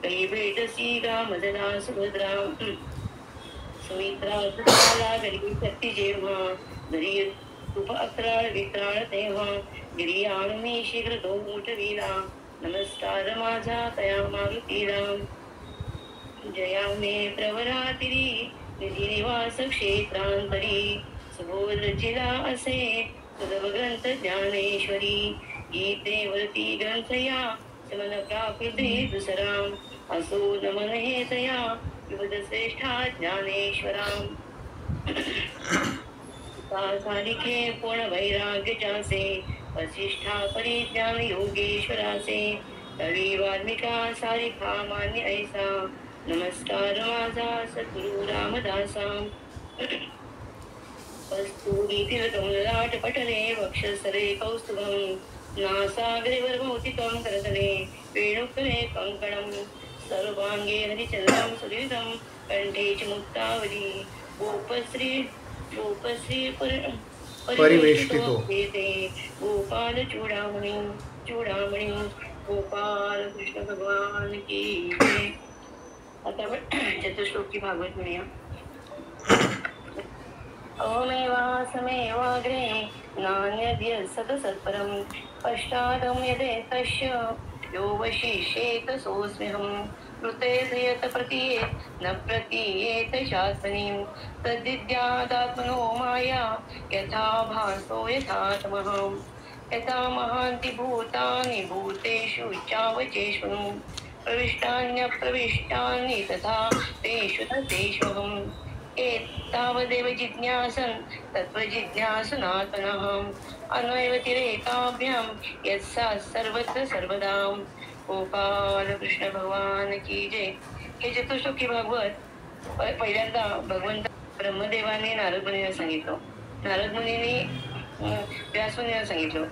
कै भेटसी रामजना सुभद्रा सुमित्रा सुताला घरी सती जेव्हा घरी तुप अकराळ विक्राळ तेव्हा गिरी आणून शीघ्र तो उठविला नमस्कार माझा तया मारुतीला जया मे प्रवरातिरी निधी निवास क्षेत्रांतरी सुबोध रचिला असे सुलभ ग्रंथ ज्ञानेश्वरी गीते वरती ग्रंथया समन प्राकृते दुसरा असो नमन हे तया विविध श्रेष्ठा ज्ञानेश्वराम सालिखे पूर्ण वैराग्य जासे वसिष्ठा परिज्ञान योगेश्वरासे कवी वाल्मिका सारिखा मान्य ऐसा नमस्कार माझा सद्गुरु रामदासा कस्तुरी तिलकमललाट पटले वक्षस्थले कौस्तुभं नासाग्रे वर्मौतिकं करतले वेणुकरे कङ्कणं सर्वांगे हरिचन्द्रं सुदीर्घं कंठे च मुक्तावली गोपश्री परिवेष्टितो गोपाल चूडामणि गोपाल कृष्ण भगवान की जय. आता आपण चतुश्लोकी भागवत म्हणूया. अमेवासमेवाग्रे नान्यद्य सतसत्परं पश्चादं यदेतस्य यो वशिष्येत सोऽस्म्यहं कृते ह्रियत प्रतीयेत न प्रतीयेत शास्त्रीं तद्विद्यादात्मनो माया यथा भासो यथात्मः यथा महान्ति भूतानि भूतेषु चावचेषु प्रविष्टान्यप्रविष्टानि तथा तेषु तेष्वहम् एतावदेव जिज्ञासन् तत्त्वजिज्ञासुनात्मनः अन्वयवतिरेकाभ्यां यत्सा सर्वत्र सर्वदा. गोपाल कृष्ण भगवान की जय. हे चतुश्लोकी भागवत पहिल्यांदा भगवंत ब्रह्मदेवाने नारद मुनीला सांगितलं, नारद मुनीने व्यास मुनीला सांगितलं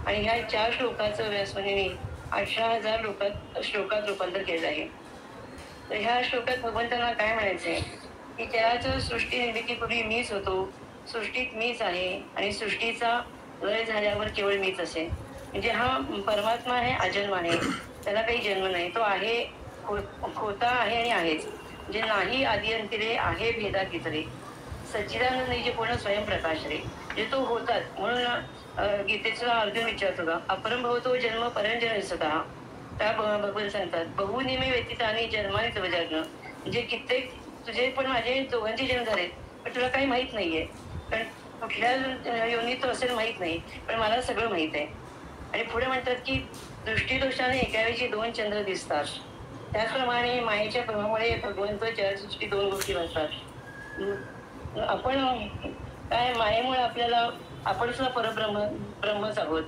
आणि ह्या 4 श्लोकाचं व्यास मुनीने 18,000 श्लोकात रूपांतर केलं आहे. तर ह्या श्लोकात भगवंतांना काय म्हणायचंय की चराचर सृष्टी निर्मितीपूर्वी मीच होतो, सृष्टीत मीच आहे आणि सृष्टीचा लय झाल्यावर केवळ मीच असेल. म्हणजे हा परमात्मा आहे, अजन्म आहे, त्याला काही जन्म नाही, तो आहे, होता आहे आणि आहेच. म्हणजे नाही आदी अंतिरे, आहे भेदात इतरे, सच्चिदानंद जे पूर्ण स्वयंप्रकाश रे, जे तो होतात. म्हणून गीतेचा अर्जुन विचारत होता, अपरंभवतो जन्म परंजन स्वतः. त्या भगवंत सांगतात, बहुनिमे व्यतीतानी जन्माने तव जन्म. म्हणजे कित्येक तुझे पण माझे दोघांचे जन्म झालेत, पण तुला काही माहित नाहीये, कारण कुठल्या योनीत तो असेल माहित नाही, पण मला सगळं माहित आहे. आणि पुढे म्हणतात की दृष्टीदोषाने एकावेळी 2 चंद्र दिसतात, त्याचप्रमाणे मायेच्या प्रभावामुळे भगवंत जलसृष्टी 2 गोष्टी वाचतात. आपण काय मायेमुळे आपल्याला, आपण सुद्धा ब्रह्मच आहोत.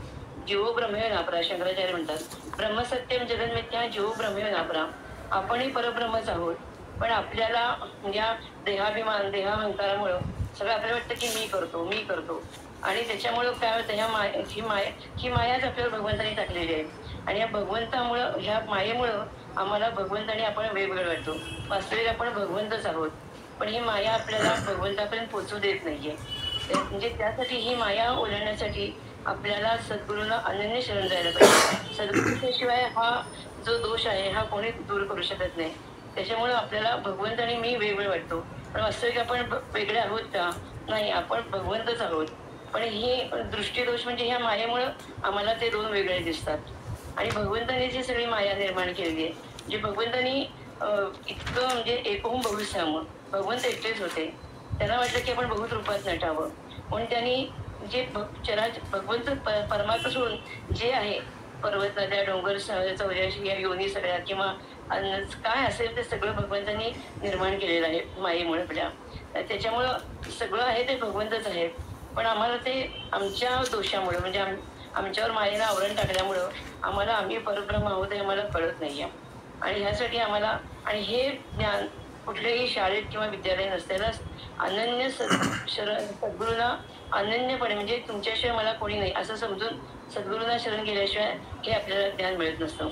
जीवो ब्रह्मयो नापरा, शंकराचार्य म्हणतात, ब्रह्मसत्यम जगन्मिथ्या जीवो ब्रह्मयो नापरा. आपणही परब्रह्मच आहोत, पण आपल्याला या देहाभिमान देहाहंकारामुळं सगळं आपल्याला वाटतं की मी करतो आणि त्याच्यामुळं काय होतं, ही मायाच आपल्याला भगवंताने टाकलेली आहे. आणि या भगवंतामुळं, ह्या मायेमुळं आम्हाला भगवंताने आपण वेगवेगळं वाटतो. वास्तविक आपण भगवंतच आहोत, पण ही माया आपल्याला भगवंतापर्यंत पोचू देत नाहीये. म्हणजे त्यासाठी ही माया ओलांडण्यासाठी आपल्याला सद्गुरूंना अनन्य शरण जायला पाहिजे. सद्गुरूशिवाय हा जो दोष आहे हा कोणी दूर करू शकत नाही. त्याच्यामुळे आपल्याला भगवंत आणि मी वेगवेगळं वाटतो, पण वास्तविक आपण वेगळे आहोत का? नाही, आपण भगवंतच आहोत. पण ही दृष्टीदोष म्हणजे ह्या मायेमुळं आम्हाला ते 2 वेगळे दिसतात. आणि भगवंताने जी सगळी माया निर्माण केलेली आहे, जे भगवंतानी इतकं म्हणजे एकहून बहुश्याम, भगवंत एकटेच होते, त्यांना वाटलं की आपण बहुत रूपात नटावं, म्हणून त्यांनी जे भगवंत परमात्मा सोडून जे आहे पर्वत नद्या डोंगर चौऱ्याशी या योनी सगळ्या किंवा काय असेल ते सगळं भगवंतांनी निर्माण केलेलं आहे मायेमुळे आपल्या. त्याच्यामुळं सगळं आहे ते भगवंतच आहेत, पण आम्हाला ते आमच्या दोषामुळे म्हणजे आमच्यावर मायेनं आवरण टाकल्यामुळं आम्हाला आम्ही परब्रह्म आहोत हे आम्हाला कळत नाहीये. आणि ह्यासाठी आम्हाला, आणि हे ज्ञान कुठल्याही शाळेत किंवा विद्यालय नसतेलाच अनन्य सद्गुरूंना अनन्यपणे, म्हणजे तुमच्याशिवाय मला कोणी नाही असं समजून सद्गुरूंना शरण गेल्याशिवाय हे आपल्याला ज्ञान मिळत नसतं.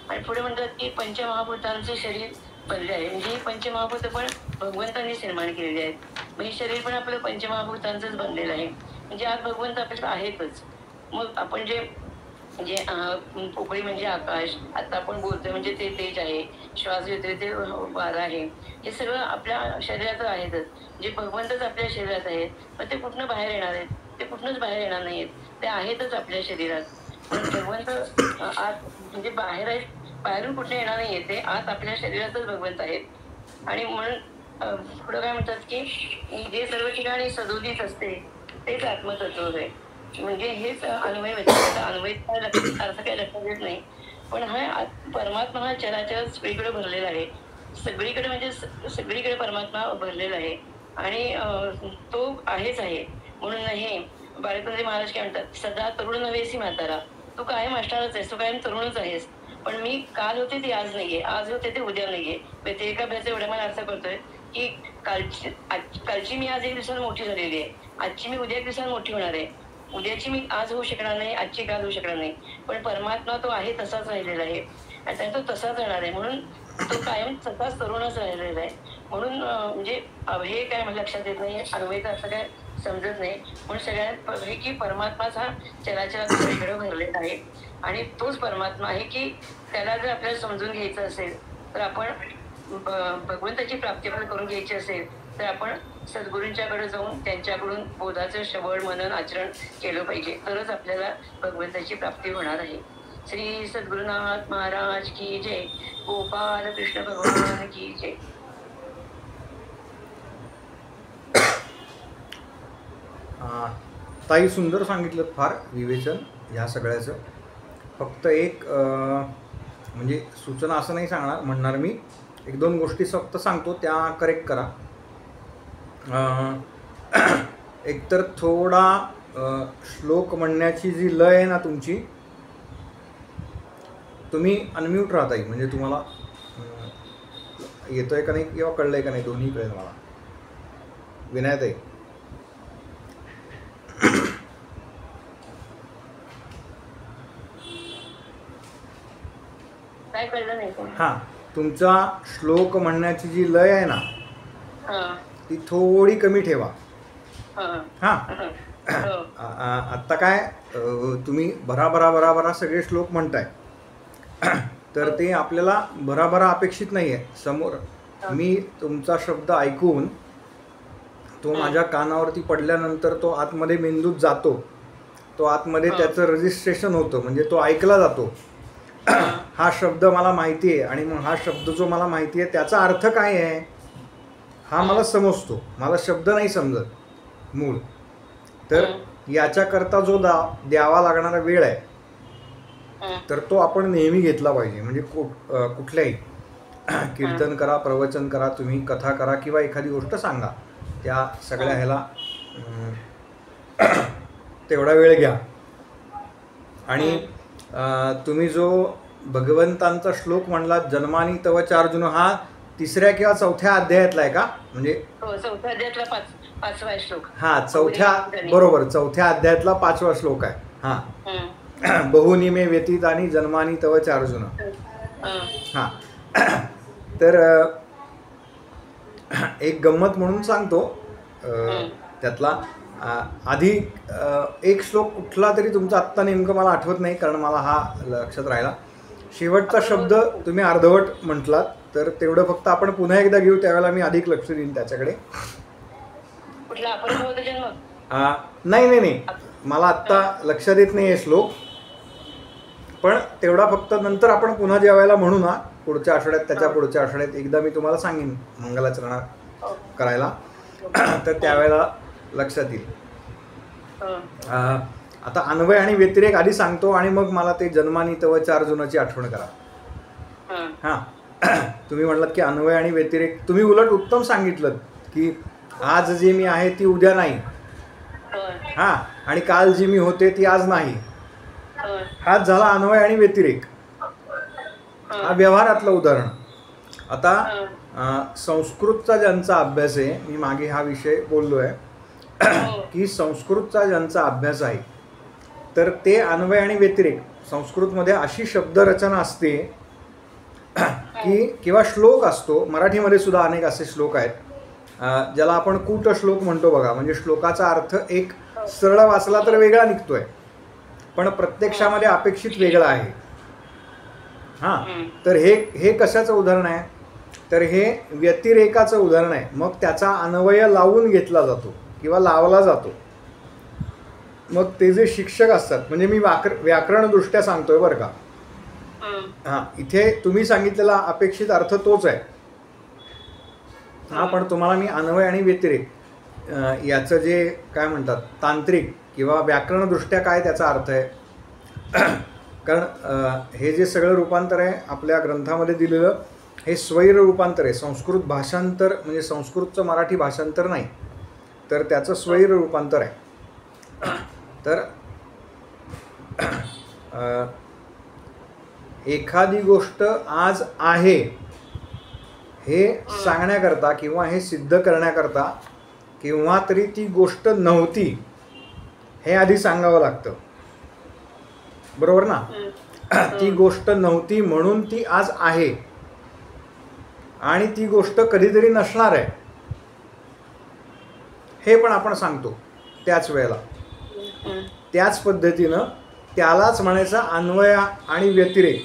आणि पुढे म्हणतात की पंचमहाभूतांचे शरीर बनले आहे, म्हणजे ही पंचमहाभूत पण भगवंतांनीच निर्माण केलेली आहेत. मग हे शरीर पण आपलं पंचमहाभूतांचंच बनलेलं आहे, म्हणजे आज भगवंत आपल्याला आहेतच. मग आपण जे म्हणजे पोकळी म्हणजे आकाश, आता आपण बोलतोय म्हणजे ते तेज आहे, श्वास घेतोय ते वारा आहे. हे सगळं आपल्या शरीरात आहेतच. जे भगवंतच आपल्या शरीरात आहेत, पण ते कुठनं बाहेर येणार आहेत? ते कुठनंच बाहेर येणार नाहीत. ते आहेतच आपल्या शरीरात. म्हणून भगवंत आत म्हणजे बाहेर आहेत, बाहेरून कुठे येणार नाहीये. ते आत आपल्या शरीरातच भगवंत आहेत. आणि म्हणून पुढं काय म्हणतात की जे सर्व ठिकाणी सदोदित असते तेच आत्मतत्व आहे. म्हणजे हेच अन्वय व्यतिरिक्त अन्वय अर्थ काही लक्षात येत नाही. पण हा परमात्मा हा चराचर सगळीकडे भरलेला आहे. सगळीकडे म्हणजे सगळीकडे परमात्मा भरलेला आहे. आणि तो आहेच आहे. म्हणून हे बाळकृष्ण महाराज काय म्हणतात, सदा तरुण नव्हेसी म्हातारा. तू कायम असणारच आहेस, तू कायम तरुणच आहेस. पण मी काल होते ती आज नाहीये, आज होते ते उद्या नाहीये. व्यतिरेकाभ्यास एवढ्या मला अर्थ करतोय की कालची मी आज एक दिवसानं मोठी झालेली आहे, आजची मी उद्या एक दिवसानं मोठी होणार आहे, उद्याची मी आज होऊ शकणार नाही, आजची काल होऊ शकणार नाही. पण परमात्मा तो आहे तसाच राहिलेला आहे आणि तो तसाच राहणार आहे. म्हणून तो कायम तसाच तरुणच राहिलेला आहे. म्हणून म्हणजे हे काय मला लक्षात येत नाही, अन्वयचं असं काय समजत नाही. म्हणून सगळ्यात की परमात्माच हा चराचरात सगळीकडे भरलेला आहे. आणि तोच परमात्मा आहे की त्याला जर आपल्याला समजून घ्यायचं असेल तर आपण भगवंताची प्राप्ती आपण करून घ्यायची असेल तर आपण सद्गुरूंच्याकडे जाऊन त्यांच्याकडून बोधाचं श्रवण मनन आचरण केलं पाहिजे. तरच आपल्याला भगवंताची प्राप्ती होणार आहे. श्री सद्गुरुनाथ महाराज की जय. गोपाल कृष्ण भगवान की जय. ताई सुंदर सांगितलं फार विवेचन ह्या सगळ्याचं. फक्त एक म्हणजे सूचना असं नाही म्हणणार मी, एक दोन गोष्टी फक्त सांगतो त्या करेक्ट करा. एकतर थोडा श्लोक म्हणण्याची जी लय आहे ना तुमची, तुम्ही अनम्यूट राहता येईल म्हणजे तुम्हाला येतोय का नाही किंवा कळलंय का नाही दोन्ही कळेल मला. विनायताई काय कळलं नाही. हां, तुमचा श्लोक म्हणण्याची जी लय आहे ना ती थोडी कमी ठेवा. हां, आत्ता काय तुम्ही भराभरा सगळे श्लोक म्हणताय तर ते आपल्याला भराभरा अपेक्षित नाही आहे. समोर मी तुमचा शब्द ऐकून तो माझ्या कानावरती पडल्यानंतर तो आतमध्ये मेंदूत जातो, तो आतमध्ये त्याचं रजिस्ट्रेशन होतं म्हणजे तो ऐकला जातो. हा शब्द मला माहिती आहे आणि मग हा शब्द जो मला माहिती आहे त्याचा अर्थ काय आहे हा मला समजतो. मला शब्द नाही समजत मूळ. तर याच्याकरता जो द्यावा लागणारा वेळ आहे तर तो आपण नेहमी घेतला पाहिजे. म्हणजे कुठल्याही कीर्तन करा, प्रवचन करा, तुम्ही कथा करा किंवा एखादी गोष्ट सांगा, त्या सगळ्या ह्याला तेवढा वेळ घ्या. आणि तुम्ही जो भगवंतांचा श्लोक म्हणला जन्मानी तव चार्जुन, हा 3ऱ्या किंवा 4थ्या अध्यायातला आहे का? म्हणजे 4थ्या अध्यायातला 5वा श्लोक. हा, बरोबर 4थ्या अध्यायातला 5वा श्लोक आहे. हा, बहुनी मे व्यतीत आणि जन्मानी तव चार्जुन. हा, तर एक गंमत म्हणून सांगतो त्यातला. आधी एक श्लोक कुठला तरी तुमचा आत्ता नेमकं मला आठवत नाही कारण मला हा लक्षात राहिला. शेवटचा शब्द तुम्ही अर्धवट म्हटलात तर तेवढं फक्त आपण पुन्हा एकदा घेऊ, त्यावेळेला मी अधिक लक्ष देईन त्याच्याकडे. नाही, मला आत्ता लक्षात येत नाही आहे श्लोक, पण तेवढा फक्त नंतर आपण पुन्हा ज्या वेळेला म्हणू ना पुढच्या आठवड्यात, त्याच्या पुढच्या आठवड्यात एकदा मी तुम्हाला सांगेन मंगलाचरण करायला, तर त्यावेळेला लक्षात येईल. आता अन्वय आणि व्यतिरेक आधी सांगतो आणि मग मला ते जन्मानी तव चार्जुनाची आठवण करा. हां, तुम्ही म्हटलात की अन्वय आणि व्यतिरेक, तुम्ही उलट उत्तम सांगितलं की आज जी मी आहे ती उद्या नाही, हां, आणि काल जी मी होते ती आज नाही. हाच झाला अन्वय आणि व्यतिरेक. हा व्यवहारातलं उदाहरण. आता संस्कृतचा ज्यांचा अभ्यास आहे, मी मागे हा विषय बोललो आहे की संस्कृतचा ज्यांचा अभ्यास आहे तर ते अन्वय आणि व्यतिरेक, संस्कृतमध्ये अशी शब्दरचना असते की किंवा श्लोक असतो, मराठीमध्ये सुद्धा अनेक असे श्लोक आहेत ज्याला आपण कूट श्लोक म्हणतो बघा. म्हणजे श्लोकाचा अर्थ एक सरळ वाचला तर वेगळा निघतोय पण प्रत्यक्षामध्ये अपेक्षित वेगळं आहे. हां, तर हे कशाचं उदाहरण आहे? तर हे व्यतिरेकाचं उदाहरण आहे. मग त्याचा अन्वय लावून घेतला जातो किंवा लावला जातो. मग ते जे शिक्षक असतात, म्हणजे मी व्याकरणदृष्ट्या सांगतोय बरं का. हां, इथे तुम्ही सांगितलेला अपेक्षित अर्थ तोच आहे. हां, पण तुम्हाला मी अन्वय आणि व्यतिरेक याचं जे काय म्हणतात तांत्रिक किंवा व्याकरणदृष्ट्या काय त्याचा अर्थ आहे, कारण हे जे सगळं रूपांतर आहे आपल्या ग्रंथामध्ये दिलेलं, हे स्वैर रूपांतर आहे. संस्कृत भाषांतर म्हणजे संस्कृतचं मराठी भाषांतर नाही, तर त्याचं स्वैर रूपांतर आहे. तर एखादी गोष्ट आज आहे हे सांगण्याकरता किंवा हे सिद्ध करण्याकरता किंवा तरी ती गोष्ट नव्हती हे आधी सांगावं लागतं, बरोबर ना. ती गोष्ट नव्हती म्हणून ती आज आहे आणि ती गोष्ट कधीतरी नसणार आहे हे पण आपण सांगतो त्याच वेळेला. त्याच पद्धतीनं त्यालाच म्हणायचं अन्वय आणि व्यतिरेक.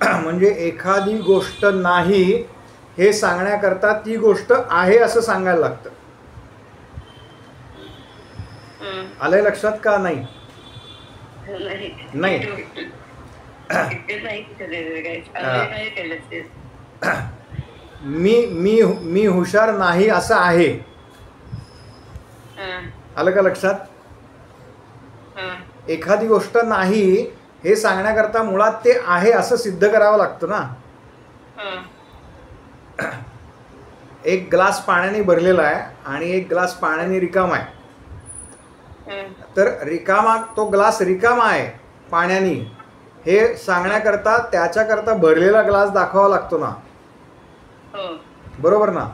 म्हणजे एखादी गोष्ट नाही हे सांगण्याकरता ती गोष्ट आहे असं सांगायला लागतं. आलंय लक्षात का? नाही नाही मी हुशार नाही असं आहे. आलं का लक्षात? एखादी गोष्ट नाही हे सांगण्याकरता मुळात ते आहे असं सिद्ध करावं लागतं ना. एक ग्लास पाण्याने भरलेला आहे आणि एक ग्लास पाण्याने रिकामा आहे. तर रिकामा तो ग्लास रिकामा आहे पाण्याने हे सांगण्याकरता त्याच्याकरता भरलेला ग्लास दाखवावा लागतो ना, बरोबर ना.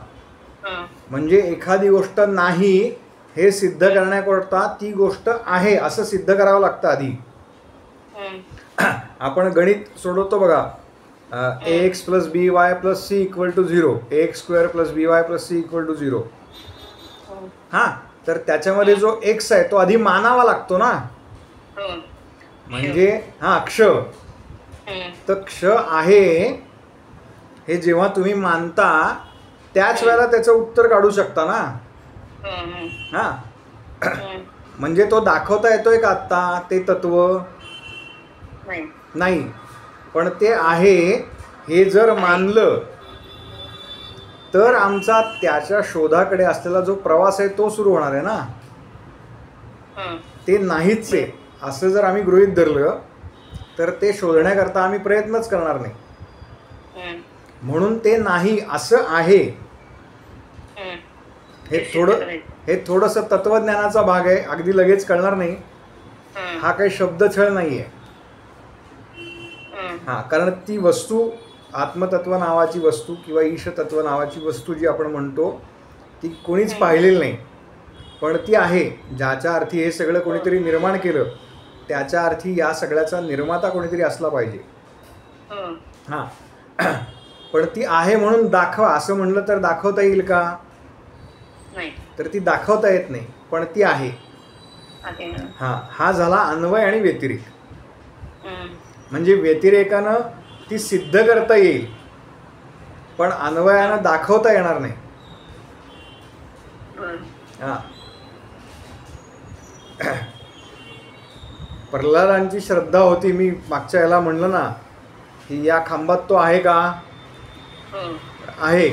म्हणजे एखादी गोष्ट नाही हे सिद्ध करण्याकरता ती गोष्ट आहे असं सिद्ध करावं लागतं आधी. आपण गणित सोडवतो बघा, ax + by + c = 0, ax² + by + c = 0. हां, तर त्याच्यामध्ये जो x आहे तो आधी मानावा लागतो ना. म्हणजे हां, क्ष. तर क्ष आहे हे जेव्हा तुम्ही मानता त्याच वेळेला त्याचं उत्तर काढू शकता ना. हां, म्हणजे तो दाखवता येतोय का आत्ता ते तत्व? नाही, पण ते आहे हे जर मानलं तर आमचा त्याच्या शोधाकडे असलेला जो प्रवास आहे तो सुरू होणार आहे ना. ते नाहीच आहे असं जर आम्ही गृहीत धरलं तर ते शोधण्याकरता आम्ही प्रयत्नच करणार नाही. म्हणून ते नाही असं आहे हे थोडंसं तत्वज्ञानाचा भाग आहे. अगदी लगेच कळणार नाही. हा काही शब्दछळ नाही आहे. हां, कारण ती वस्तू आत्मतत्व नावाची वस्तू किंवा ईशतत्व नावाची वस्तू जी आपण म्हणतो ती कोणीच पाहिलेली नाही, पण ती आहे. ज्याच्या अर्थी हे सगळं कोणीतरी निर्माण केलं त्याच्या अर्थी या सगळ्याचा निर्माता कोणीतरी असला पाहिजे. हां, पण ती आहे म्हणून दाखवा असं म्हणलं तर दाखवता येईल का? तर ती दाखवता येत नाही, पण ती आहे. हां, हा झाला अन्वय आणि व्यतिरेक. म्हणजे व्यतिरेकानं ती सिद्ध करता येईल पण अन्वयानं दाखवता येणार नाही. हां, प्रल्हादांची श्रद्धा होती, मी मागच्या याला म्हणलं ना की या खांबात तो आहे का? आहे.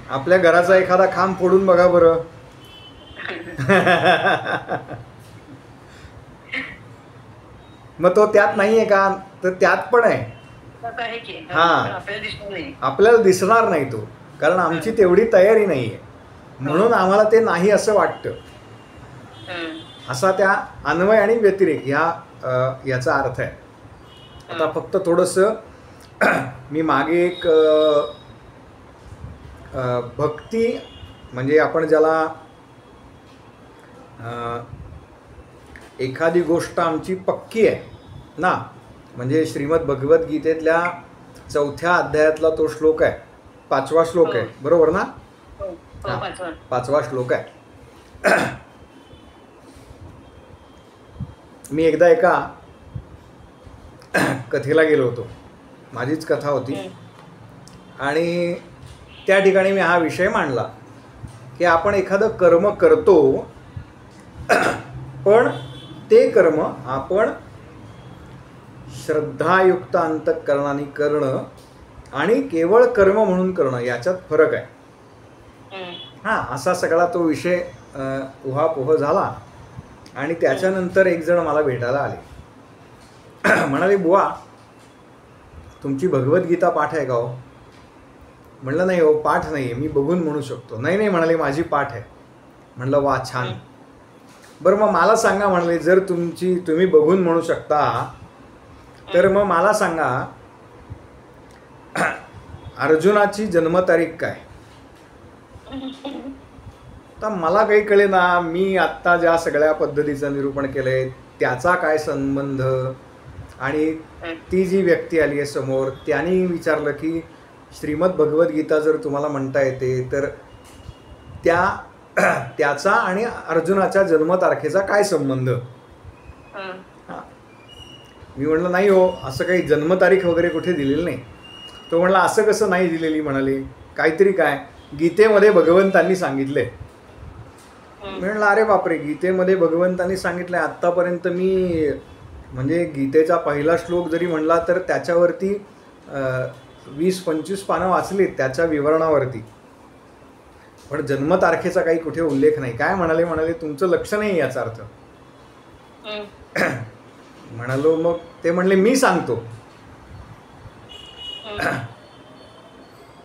आपल्या घराचा एखादा खांब फोडून बघा बरं. मग तो त्यात नाहीये का? तर त्यात पण आहे. हां, आपल्याला दिसणार नाही तो, कारण आमची तेवढी तयारी नाहीये म्हणून आम्हाला ते नाही असं वाटतं. असा त्या अन्वय आणि व्यतिरेक याचा अर्थ आहे. आता फक्त थोडंसं मी मागे एक भक्ती म्हणजे आपण ज्याला एखादी गोष्ट आमची पक्की आहे ना, म्हणजे श्रीमद भगवद्गीतेतल्या 4थ्या अध्यायातला तो श्लोक आहे, 5वा श्लोक आहे, बरोबर ना? 5वा श्लोक आहे. मी एकदा एका कथेला गेलो होतो, माझीच कथा होती, आणि त्या ठिकाणी मी हा विषय मांडला की आपण एखादं कर्म करतो, पण ते कर्म आपण श्रद्धायुक्त अंतःकरणाने करणं आणि केवळ कर्म म्हणून करणं याच्यात फरक आहे. हां, असा सगळा तो विषय उहापोह झाला. आणि त्याच्यानंतर एक जण मला भेटायला आले. म्हणाले, बुवा तुमची भगवद्गीता पाठ आहे का हो? म्हणलं नाही हो, पाठ नाही आहे, मी बघून म्हणू शकतो. नाही नाही म्हणाले, माझी पाठ आहे. म्हणलं वा, छान. बरं मग मला सांगा म्हणाले, जर तुम्ही बघून म्हणू शकता तर मग मला सांगा अर्जुनाची जन्मतारीख काय? तर मला काही कळे ना. मी आत्ता ज्या सगळ्या पद्धतीचं निरूपण केलंय त्याचा काय संबंध, आणि ती जी व्यक्ती आली आहे समोर त्यांनी विचारलं की श्रीमद भगवद्गीता जर तुम्हाला म्हणता येते तर त्याचा आणि अर्जुनाच्या जन्मतारखेचा काय संबंध? मी म्हणलं नाही हो, असं काही जन्मतारीख वगैरे कुठे दिलेली नाही. तो म्हणला असं कसं नाही दिलेली? म्हणाले काहीतरी काय गीतेमध्ये भगवंतांनी सांगितलंय. म्हणलं अरे बापरे, गीतेमध्ये भगवंतांनी सांगितलंय? आत्तापर्यंत मी म्हणजे गीतेचा पहिला श्लोक जरी म्हणला तर त्याच्यावरती 20-25 पानं वाचलीत त्याच्या विवरणावरती, पण जन्मतारखेचा काही कुठे उल्लेख नाही. काय म्हणाले तुमचं लक्ष नाही याचा अर्थ. म्हणालो मग ते म्हणले मी सांगतो.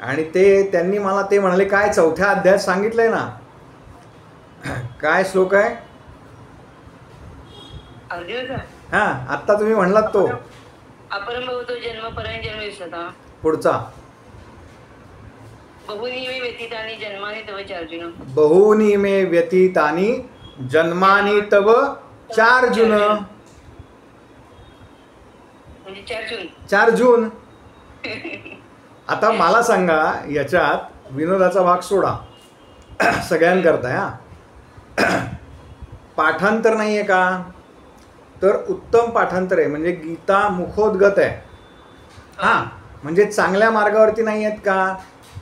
आणि त्यांनी मला ते म्हणाले काय 4थ्या अध्यायात सांगितलंय ना. काय श्लोक आहे? हा, आत्ता तुम्ही म्हणलात तो अपरमभवतो जन्म परंजन्म विसता. पुढचा बहुनी मे व्यतीतानि जन्मानि तव चार्जुन. बहुनी मे व्यतीतानि जन्मानि तव चार्जुन. म्हणजे 4 जून. 4 जून. आता मला सांगा, याच्यात विनोदाचा भाग सोडा, सगळ्यांकरता. हा, पाठांतर नाही आहे का? तर उत्तम पाठांतर आहे, म्हणजे गीता मुखोद्गत आहे. हां, म्हणजे चांगल्या मार्गावरती नाही आहेत का?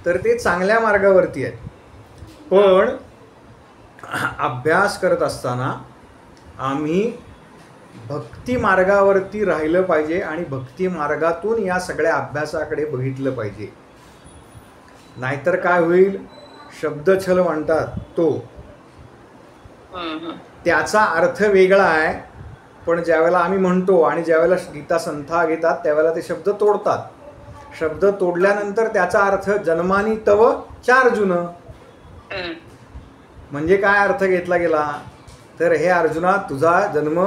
तर ते चांगल्या मार्गावरती आहेत. पण अभ्यास करत असताना आम्ही भक्ती मार्गावरती राहिलं पाहिजे आणि भक्ती मार्गातून या सगळ्या अभ्यासाकडे बघितलं पाहिजे. नाहीतर काय होईल, शब्दछल म्हणतात तो, त्याचा अर्थ वेगळा आहे, पण ज्यावेळेला आम्ही म्हणतो आणि ज्यावेळेला गीता संथा घेतात त्यावेळेला ते शब्द तोडतात. शब्द तोडल्यानंतर त्याचा अर्थ जन्मानी तव 4 जून. म्हणजे काय अर्थ घेतला गेला? तर हे अर्जुना, तुझा जन्म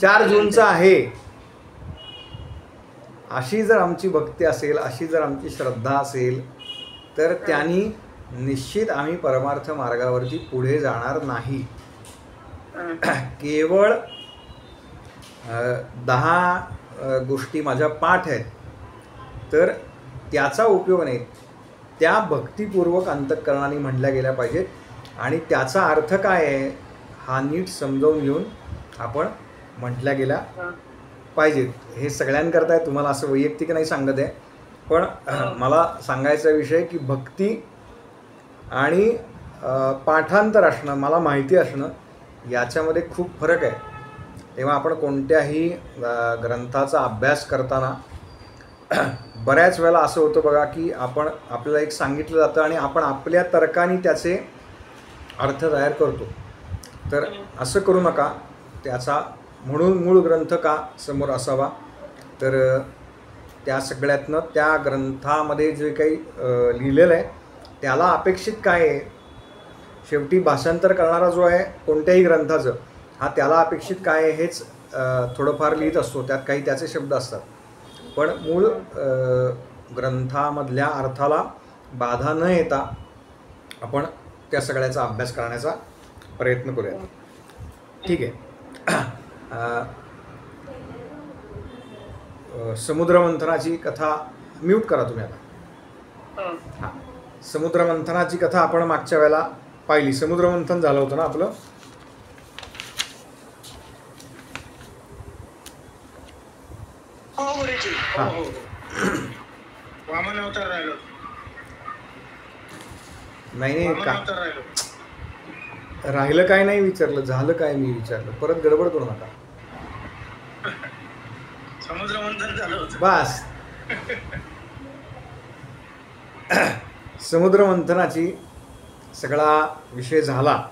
4 जूनचा आहे. अशी जर आमची भक्ती असेल, अशी जर आमची श्रद्धा असेल तर त्यांनी निश्चित आम्ही परमार्थ मार्गावरती पुढे जाणार नाही. केवळ 10 गोष्टी माझ्या पाठ आहेत तर त्याचा उपयोग नाही. त्या भक्तिपूर्वक अंतःकरणाने म्हणल्या गेल्या पाहिजेत आणि त्याचा अर्थ काय आहे हा नीट समजावून घेऊन आपण म्हटल्या गेल्या पाहिजेत. हे सगळ्यांकरता आहे, तुम्हाला असं वैयक्तिक नाही सांगत आहे. पण मला सांगायचा विषय की भक्ती आणि पाठांतर असणं, मला माहिती असणं, याच्यामध्ये खूप फरक आहे. तेव्हा आपण कोणत्याही ग्रंथाचा अभ्यास करताना बऱ्याच वेळेला असं होतं बघा की आपल्याला एक सांगितलं जातं आणि आपण आपल्या तर्काने त्याचे अर्थ तयार करतो. तर असं करू नका. त्याचा म्हणून मूळ ग्रंथ का समोर असावा, तर त्या सगळ्यातनं त्या ग्रंथामध्ये जे काही लिहिलेलं आहे त्याला अपेक्षित काय आहे. शेवटी भाषांतर करणारा जो आहे कोणत्याही ग्रंथाचं, हा त्याला अपेक्षित काय आहे हेच थोडंफार लिहित असतो. त्यात काही त्याचे शब्द असतात, पण मूळ ग्रंथामधल्या अर्थाला बाधा न येता आपण त्या सगळ्याचा अभ्यास करण्याचा प्रयत्न करूया. ठीक आहे. समुद्रमंथनाची कथा म्यूट करा तुम्ही आता. हां, समुद्रमंथनाची कथा आपण मागच्या वेळेला पाहिली. समुद्रमंथन झालं होतं ना आपलं. हा वामन अवतार राहिलो. नाही वामन का अवतार राहिलो. राहिलं काय नाही विचारलं, झालं काय मी विचारलं. परत गडबड करू नका. समुद्र मंथन झालं होतं. बस समुद्र मंथनाची सगळा विषय झाला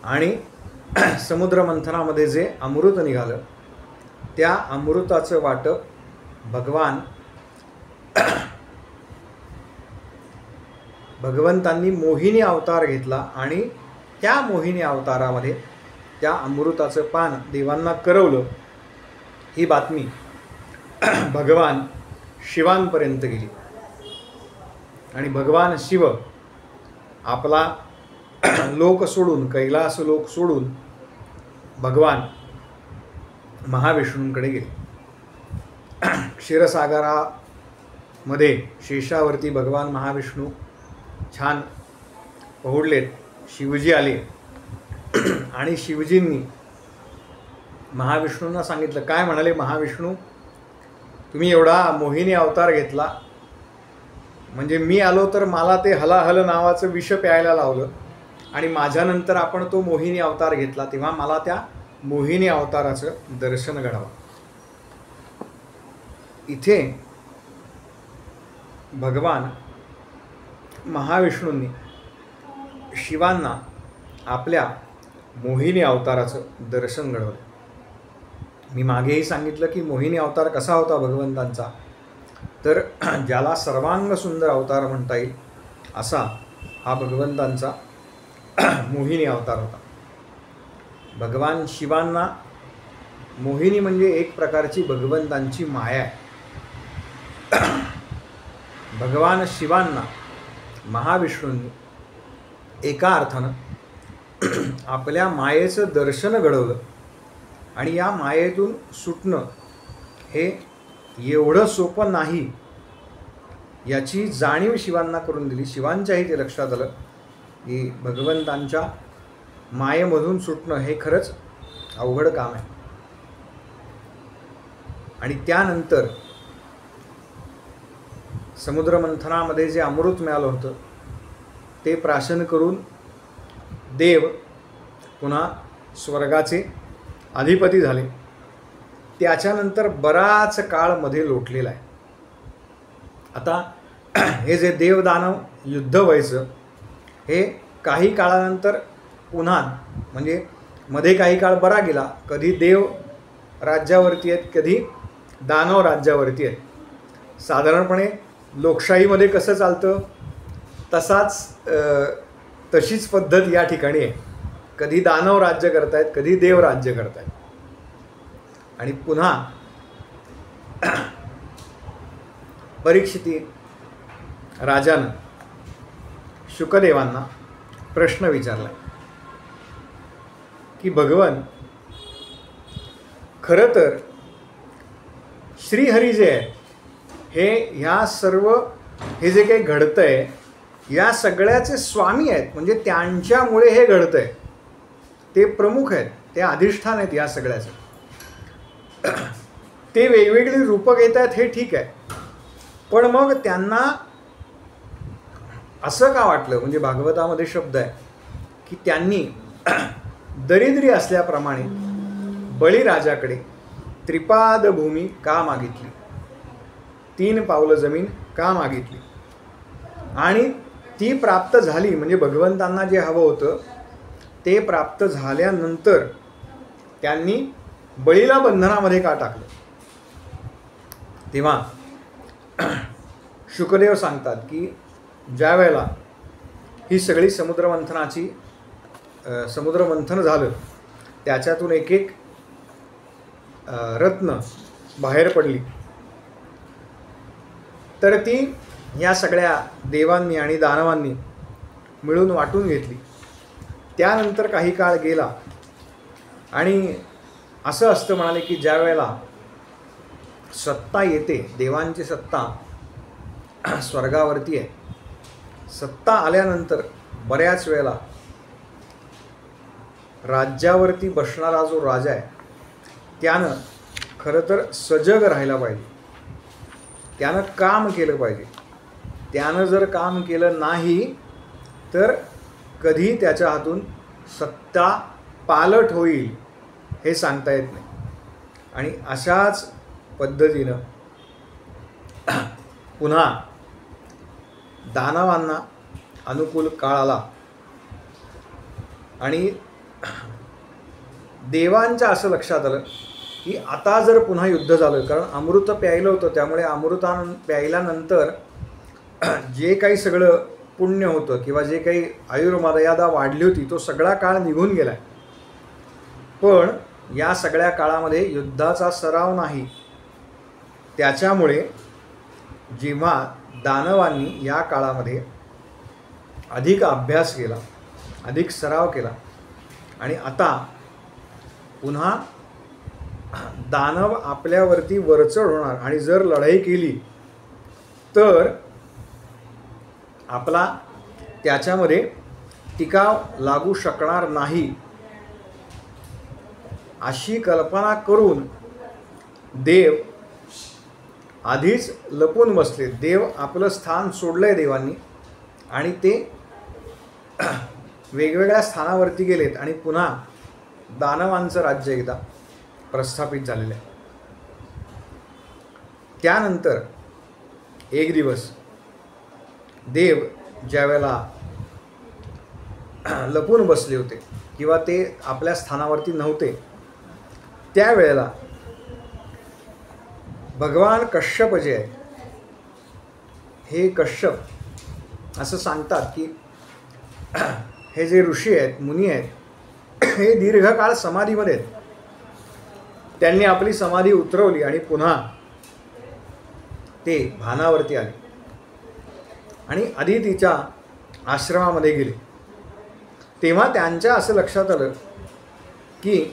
आणि समुद्र मंथनामध्ये जे अमृत निघालं त्या अमृताचं वाटप भगवंतांनी मोहिनी अवतार घेतला आणि त्या मोहिनी अवतारामध्ये त्या अमृताचं पान देवांना करवलं. ही बातमी भगवान शिवांपर्यंत गेली आणि भगवान शिव आपला लोक सोडून, कैलास लोक सोडून भगवान महाविष्णूंकडे गेले. क्षीरसागरामध्ये शेषावरती भगवान महाविष्णू छान पोहोडलेत. शिवजी आले आणि शिवजींनी महाविष्णूंना सांगितलं. काय म्हणाले महाविष्णू, तुम्ही एवढा मोहिनी अवतार घेतला, म्हणजे मी आलो तर मला ते हलाहल नावाचं विष प्यायला लावलं आणि माझ्यानंतर आपण तो मोहिनी अवतार घेतला, तेव्हा मला त्या मोहिनी अवताराचं दर्शन घडावं. इथे भगवान महाविष्णूंनी शिवांना आपल्या मोहिनी अवताराचं दर्शन घडवलं. मी मागेही सांगितलं की मोहिनी अवतार कसा होता भगवंतांचा, तर ज्याला सर्वांग सुंदर अवतार म्हणता येईल असा हा भगवंतांचा मोहिनी अवतार होता. भगवान शिवांना मोहिनी म्हणजे एक प्रकारची भगवंतांची माया आहे. भगवान शिवांना महाविष्णूंनी एका अर्थानं आपल्या मायेचं दर्शन घडवलं आणि या मायेतून सुटणं हे एवढं सोपं नाही याची जाणीव शिवांना करून दिली. शिवांच्याही ते लक्षात आलं की भगवंतांच्या मायेमधून सुटणं हे खरंच अवघड काम आहे. आणि त्यानंतर समुद्रमंथनामध्ये जे अमृत मिळालं होतं ते प्राशन करून देव पुन्हा स्वर्गाचे अधिपती झाले. त्याच्यानंतर बराच काळ मध्ये लोटलेला आहे. आता हे जे देवदानव युद्ध व्हायचं हे काही काळानंतर पुन्हा, म्हणजे मध्ये काही काळ बरा गेला, कधी देव राज्यावरती आहेत, कधी दानव राज्यावरती आहेत. साधारणपणे लोकशाहीमध्ये कसं चालतं तशीच पद्धत या ठिकाणी आहे. कधी दानव राज्य करतायत, कधी देव राज्य करतायत. आणि पुन्हा परीक्षिती राजानं शुकदेवांना प्रश्न विचारला की भगवान, खरं तर श्रीहरी जे आहे हे ह्या सर्व हे जे काही घडतंय या सगळ्याचे स्वामी आहेत, म्हणजे त्यांच्यामुळे हे घडतंय, ते प्रमुख आहेत, ते अधिष्ठान आहेत या सगळ्याचे. ते वेगवेगळी रूपं घेत आहेत हे ठीक आहे, पण मग त्यांना असं का वाटलं, म्हणजे भागवतामध्ये शब्द आहे की त्यांनी दरिद्री असल्याप्रमाणे बळीराजाकडे त्रिपाद भूमी का मागितली, 3 पावलं जमीन का मागितली, आणि ती प्राप्त झाली. म्हणजे भगवंतांना जे हवं होतं ते प्राप्त झाल्यानंतर त्यांनी बळीला बंधनामध्ये का टाकलं. तेव्हा शुकदेव सांगतात की ज्या वेळेला ही सगळी समुद्रमंथन झालं त्याच्यातून एक एक रत्न बाहेर पडली, तर ती या सगळ्या देवांनी आणि दानवांनी मिळून वाटून घेतली. त्यानंतर काही काळ गेला आणि असं असतं म्हणाले की ज्या वेळेला सत्ता येते, देवांची सत्ता स्वर्गावरती आहे, सत्ता आल्यानंतर बऱ्याच वेळेला राज्यावरती बसणारा जो राजा आहे त्यानं खरं तर सजग राहायला पाहिजे, त्यानं काम केलं पाहिजे. त्यानं जर काम केलं नाही तर कधी त्याच्या हातून सत्ता पालट होईल हे सांगता येत नाही. आणि अशाच पद्धतीनं पुन्हा दानवांना अनुकूल काळ आला आणि देवांच्या असं लक्षात आलं की आता जर पुन्हा युद्ध झालं, कारण अमृत प्यायलं होतं, त्यामुळे प्यायल्यानंतर जे काही सगळं पुण्य होतं किंवा जे काही आयुर्मर्यादा वाढली होती तो सगळा काळ निघून गेला. पण या सगळ्या काळामध्ये युद्धाचा सराव नाही. त्याच्यामुळे जेव्हा दानवांनी या काळामध्ये अधिक अभ्यास केला, अधिक सराव केला आणि आता पुन्हा दानव आपल्यावरती वरचढ होणार आणि जर लढाई केली तर आपला त्याच्यामध्ये टिकाव लागू शकणार नाही, अशी कल्पना करून देव आधीच लपून बसले. देव आपलं स्थान सोडलंय देवांनी आणि ते वेगवेगळ्या स्थानावरती गेलेत आणि पुन्हा दानवांचं राज्य एकदा प्रस्थापित झालेलं आहे. त्यानंतर एक दिवस देव ज्या वेळेला लपून बसले होते किंवा ते आपल्या स्थानावरती नव्हते, त्यावेळेला भगवान कश्यप जे आहेत, हे कश्यप असं सांगतात की हे जे ऋषी आहेत, मुनी आहेत, हे दीर्घकाळ समाधीमध्ये आहेत. त्यांनी आपली समाधी उतरवली आणि पुन्हा ते भानावरती आले आणि अदितीच्या आश्रमामध्ये गेले. तेव्हा त्यांच्या असं लक्षात आलं की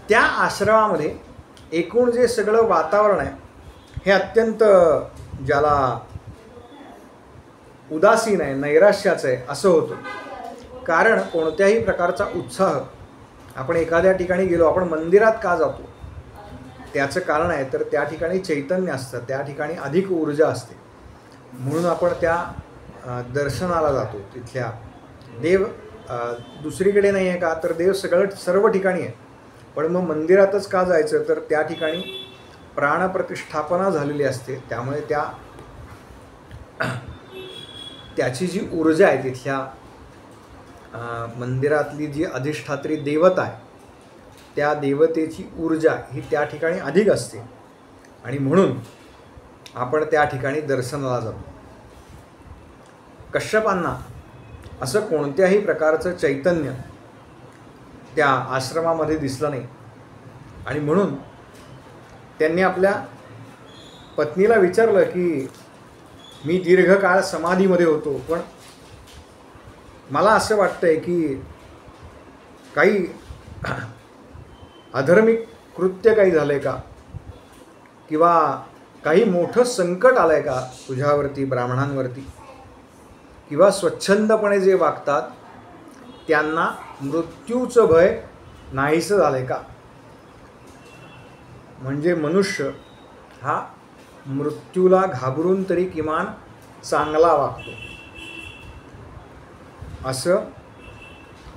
त्या आश्रमामध्ये एकूण जे सगळं वातावरण आहे हे अत्यंत ज्याला उदासीन आहे, नैराश्याचं आहे असं होतं. कारण कोणत्याही प्रकारचा उत्साह, आपण एखाद्या ठिकाणी गेलो, आपण मंदिरात का जातो त्याचं कारण आहे तर त्या ठिकाणी चैतन्य असतं, त्या ठिकाणी अधिक ऊर्जा असते, म्हणून आपण त्या दर्शनाला जातो. तिथल्या देव दुसरीकडे नाही आहे का, तर देव सर्व ठिकाणी आहे. पण मग मंदिरातच का जायचं, तर त्या ठिकाणी प्राणप्रतिष्ठापना झालेली असते, त्यामुळे त्याची जी ऊर्जा आहे, तिथल्या मंदिरातली जी अधिष्ठात्री देवता आहे त्या देवतेची ऊर्जा ही त्या ठिकाणी अधिक असते आणि म्हणून आपण त्या ठिकाणी दर्शनाला जातो. कश्यपांना असं कोणत्याही प्रकारचं चैतन्य त्या आश्रमामध्ये दिसलं नाही आणि म्हणून त्यांनी आपल्या पत्नीला विचारलं की मी दीर्घकाळ समाधीमध्ये होतो, पण मला असं वाटतंय की काही अधार्मिक कृत्य काही झालं आहे का, किंवा काही मोठं संकट आलं आहे का तुझ्यावरती, ब्राह्मणांवरती, किंवा स्वच्छंदपणे जे वागतात त्यांना मृत्यूचं भय नाहीसं झालं आहे का. म्हणजे मनुष्य हा मृत्यूला घाबरून तरी किमान चांगला वागतो असं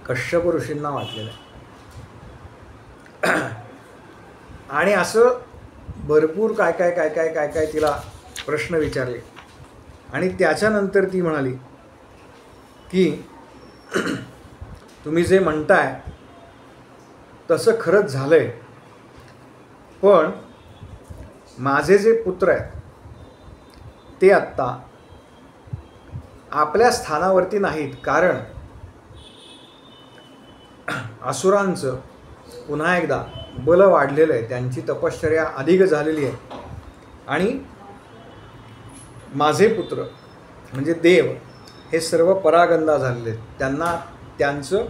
कश्यप ऋषींना वाटलेलं आहे. आणि असं भरपूर काय काय तिला प्रश्न विचारले आणि त्याच्यानंतर ती म्हणाली की तुम्ही जे म्हणताय तसं खरंच झालं आहे, पण माझे जे पुत्र आहेत ते आत्ता आपल्या स्थानावरती नाहीत, कारण असुरांचं पुन्हा एकदा बल वाढलेलं आहे, त्यांची तपश्चर्या अधिक झालेली आहे आणि माझे पुत्र म्हणजे देव हे सर्व परागंदा झालेले आहेत. त्यांना त्यांचं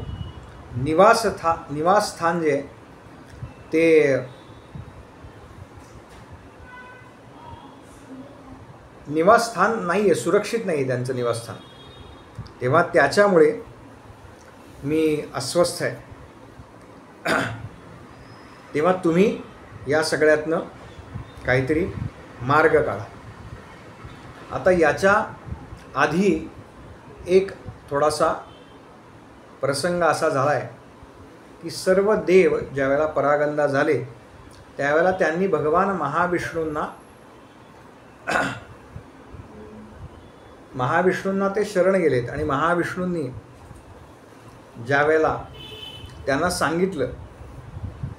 निवासस्थान जे आहे ते निवासस्थान नाही आहे, सुरक्षित नाही आहे त्यांचं निवासस्थान. तेव्हा त्याच्यामुळे मी अस्वस्थ आहे. तेव्हा तुम्ही या सगळ्यातनं काहीतरी मार्ग काढा. आता याच्या आधी एक थोडासा प्रसंग असा झाला आहे की सर्व देव ज्यावेळेला परागंदा झाले त्यावेळेला त्यांनी भगवान महाविष्णूंना ते शरण गेलेत. आणि महाविष्णूंनी ज्या वेळेला त्यांना सांगितलं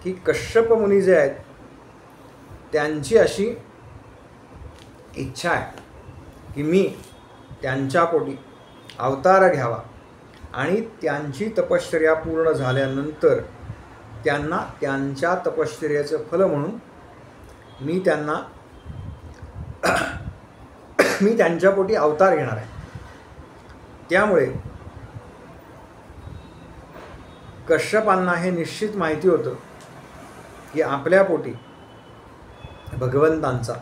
की कश्यप मुनी जे आहेत त्यांची अशी इच्छा आहे की मी त्यांच्या पोटी अवतार घ्यावा आणि त्यांची तपश्चर्या पूर्ण झाल्यानंतर त्यांना त्यांच्या तपश्चर्याचं फल म्हणून मी त्यांच्या पोटी अवतार घेणार आहे. त्यामुळे कश्यपांना हे निश्चित माहिती होतं की आपल्या पोटी भगवंतांचा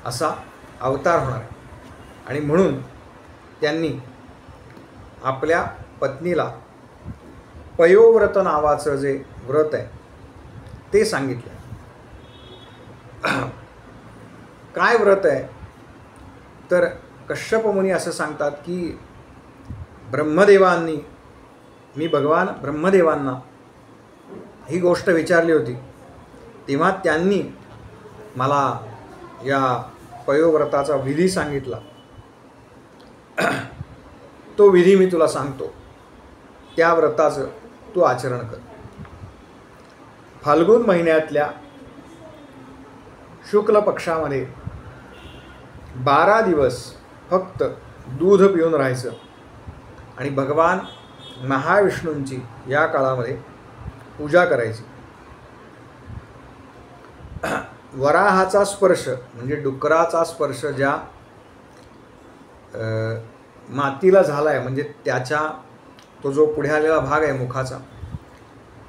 असा अवतार होणार आहे. आणि म्हणून त्यांनी आपल्या पत्नीला पयोव्रत नावाचं जे व्रत आहे ते सांगितलं. काय व्रत आहे तर कश्यप मुनी असं सांगतात की मी भगवान ब्रह्मदेवांना ही गोष्ट विचारली होती तेव्हा त्यांनी मला या पयोव्रताचा विधी सांगितला. तो विधी मी तुला सांगतो, त्या व्रताचं तू आचरण कर. फाल्गुन महिन्यातल्या शुक्ल पक्षामध्ये 12 दिवस फक्त दूध पिऊन राहायचं आणि भगवान महाविष्णूंची या काळामध्ये पूजा करायची. वराहाचा स्पर्श म्हणजे डुकराचा स्पर्श ज्या मातीला झाला आहे म्हणजे त्याच्या तो जो पुढे आलेला भाग आहे मुखाचा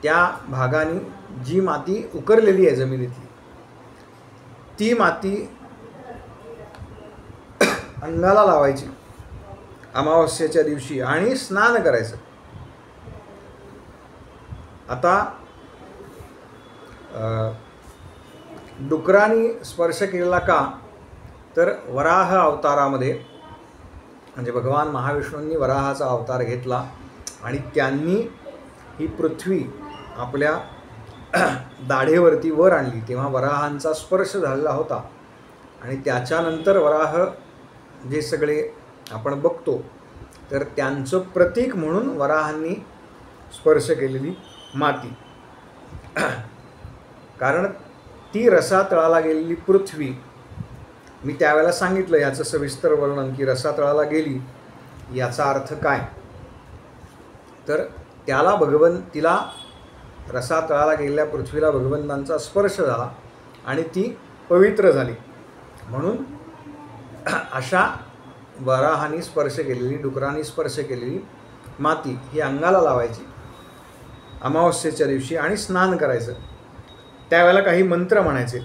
त्या भागाने जी माती उकरलेली आहे जमिनीतली ती माती अंगाला लावायची अमावस्येच्या दिवशी आणि स्नान करायचं. आता डुकरांनी स्पर्श केलेला का तर वराह अवतारामध्ये म्हणजे भगवान महाविष्णूंनी वराहाचा अवतार घेतला आणि त्यांनी ही पृथ्वी आपल्या दाढेवरती वर आणली तेव्हा वराहांचा स्पर्श झालेला होता. आणि त्याच्यानंतर वराह जे सगळे आपण बघतो तर त्यांचं प्रतीक म्हणून वराहांनी स्पर्श केलेली माती, कारण ती रसातळाला गेलेली पृथ्वी, मी त्यावेळेला सांगितलं याचं सविस्तर वर्णन की रसातळाला गेली याचा अर्थ काय तर तिला रसातळाला गेलेल्या पृथ्वीला भगवंतांचा स्पर्श झाला आणि ती पवित्र झाली. म्हणून अशा वराहांनी स्पर्श केलेली डुकरांनी स्पर्श केलेली माती ही अंगाला लावायची अमावस्येच्या दिवशी आणि स्नान करायचं. त्यावेळेला काही मंत्र म्हणायचे,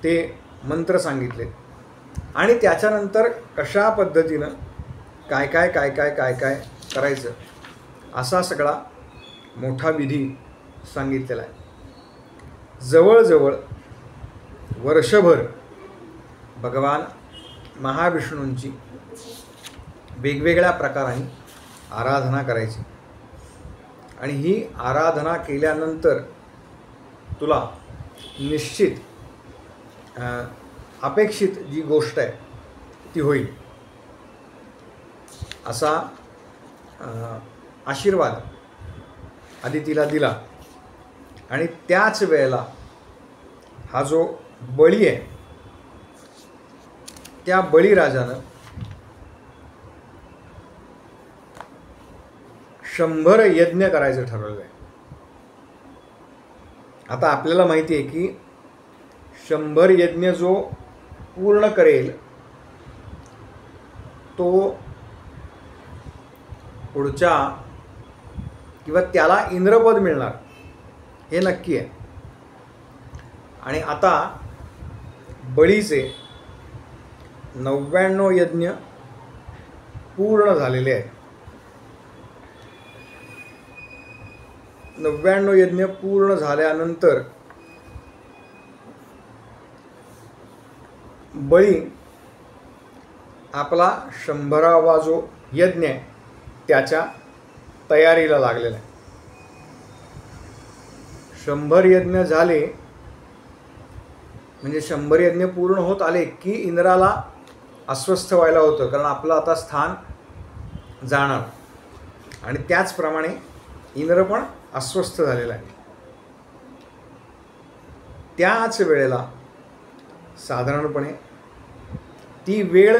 ते मंत्र सांगितले आणि त्याच्यानंतर कशा पद्धतीनं काय काय काय काय काय काय करायचं असा सगळा मोठा विधी सांगितलेला आहे. जवळजवळ वर्षभर भगवान महाविष्णूंची वेगवेगळ्या प्रकाराने आराधना करायची आणि ही आराधना केल्यानंतर तुला निश्चित अपेक्षित जी गोष्ट आहे ती होईल असा आशीर्वाद आदितीला दिला. आणि त्याच वेळेला हा जो बळी आहे त्या बळीराजानं 100 यज्ञ करायचं ठरवलं आहे. आता आपल्याला माहिती आहे की 100 यज्ञ जो पूर्ण करेल तो पुढच्या किंवा त्याला इंद्रपद मिळणार हे नक्की आहे. आणि आता बळीचे 99 यज्ञ पूर्ण झालेले आहेत. 99 यज्ञ पूर्ण झाल्यानंतर बळी आपला 100वा जो यज्ञ आहे त्याच्या तयारीला लागलेला आहे. 100 यज्ञ झाले म्हणजे 100 यज्ञ पूर्ण होत आले की इंद्राला अस्वस्थ व्हायला होतं, कारण आपलं आता स्थान जाणार. आणि त्याचप्रमाणे इंद्र पण अस्वस्थ झालेला आहे. त्याच वेळेला साधारणपणे ती वेळ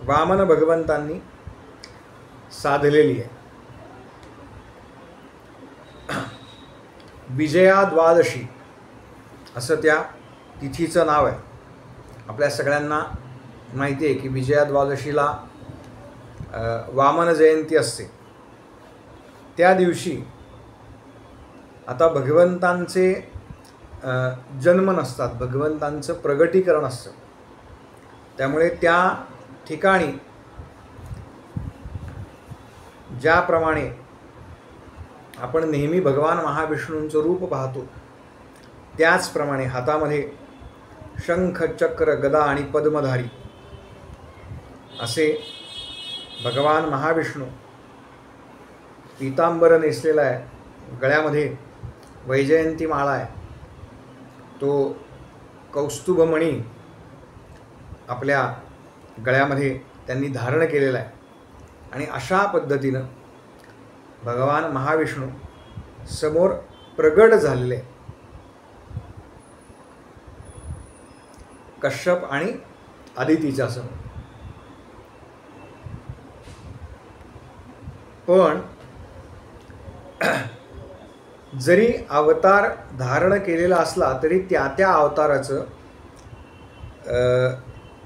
वामन भगवंतांनी साधलेली आहे. विजया द्वादशी असं त्या तिथीचं नाव आहे. आपल्या सगळ्यांना माहिती आहे की विजया द्वादशीला वामन जयंती असते. त्या दिवशी आता भगवंतांचे जन्म नसतात, भगवंतांचं प्रगटीकरण असतं. त्यामुळे त्या ठिकाणी ज्याप्रमाणे आपण नेहमी भगवान महाविष्णूंचं रूप पाहतो त्याचप्रमाणे हातामध्ये शंख, चक्र, गदा आणि पद्मधारी असे भगवान महाविष्णू, पीतांबर नेसलेला आहे, गळ्यामध्ये वैजयंती माळा आहे, तो कौस्तुभमणी आपल्या गळ्यामध्ये त्यांनी धारण केलेला आहे. आणि अशा पद्धतीनं भगवान महाविष्णू समोर प्रगट झालेले कश्यप आणि अदितीच्या समोर. पण जरी अवतार धारण केलेला असला तरी त्या त्या अवताराचं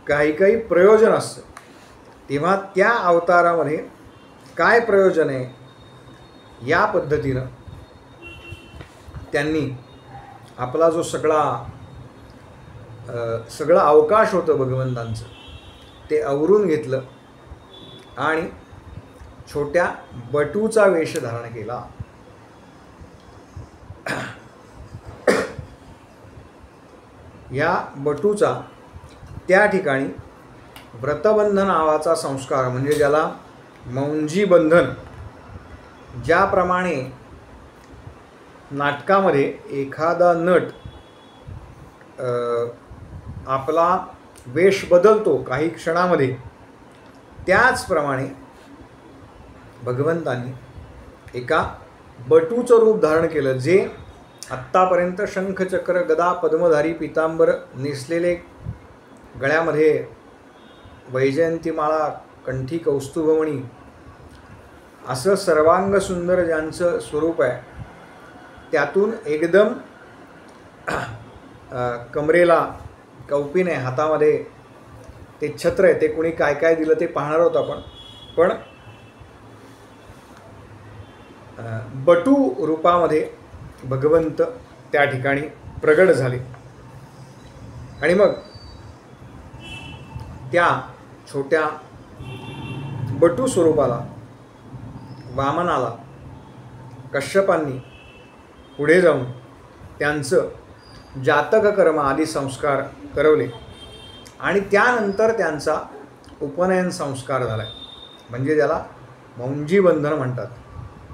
काही काही प्रयोजन असतं. तेव्हा त्या अवतारामध्ये काय प्रयोजन आहे या पद्धतीनं त्यांनी आपला जो सगळा अवकाश होतं भगवंतांचं ते आवरून घेतलं आणि छोट्या बटूचा वेश धारण केला. या बटूचा त्या ठिकाणी व्रतबंधन नावाचा संस्कार, म्हणजे ज्याला मौंजी बंधन, ज्याप्रमाणे नाटकामध्ये एखादा नट आपला वेश बदलतो काही क्षणामध्ये, त्याचप्रमाणे भगवंतांनी एका बटूचं रूप धारण केलं, जे आत्तापर्यंत शंख, चक्र, गदा, पद्मधारी, पीतांबर नेसलेले, गळ्यामध्ये वैजयंती माळा, कंठी कौस्तुभमणी असं सर्वांग सुंदर ज्यांचं स्वरूप आहे, त्यातून एकदम कमरेला कौपिन आहे, हातामध्ये ते छत्र आहे, ते कोणी काय काय दिलं ते पाहणार आहोत आपण. पण बटू रूपामध्ये भगवंत त्या ठिकाणी प्रगट झाले. आणि मग त्या छोट्या बटू स्वरूपाला, वामनाला कश्यपांनी पुढे जाऊन त्यांचं जातक कर्म आदी संस्कार करवले. आणि त्यानंतर त्यांचा उपनयन संस्कार झाला, म्हणजे ज्याला मौंजी बंधन म्हणतात.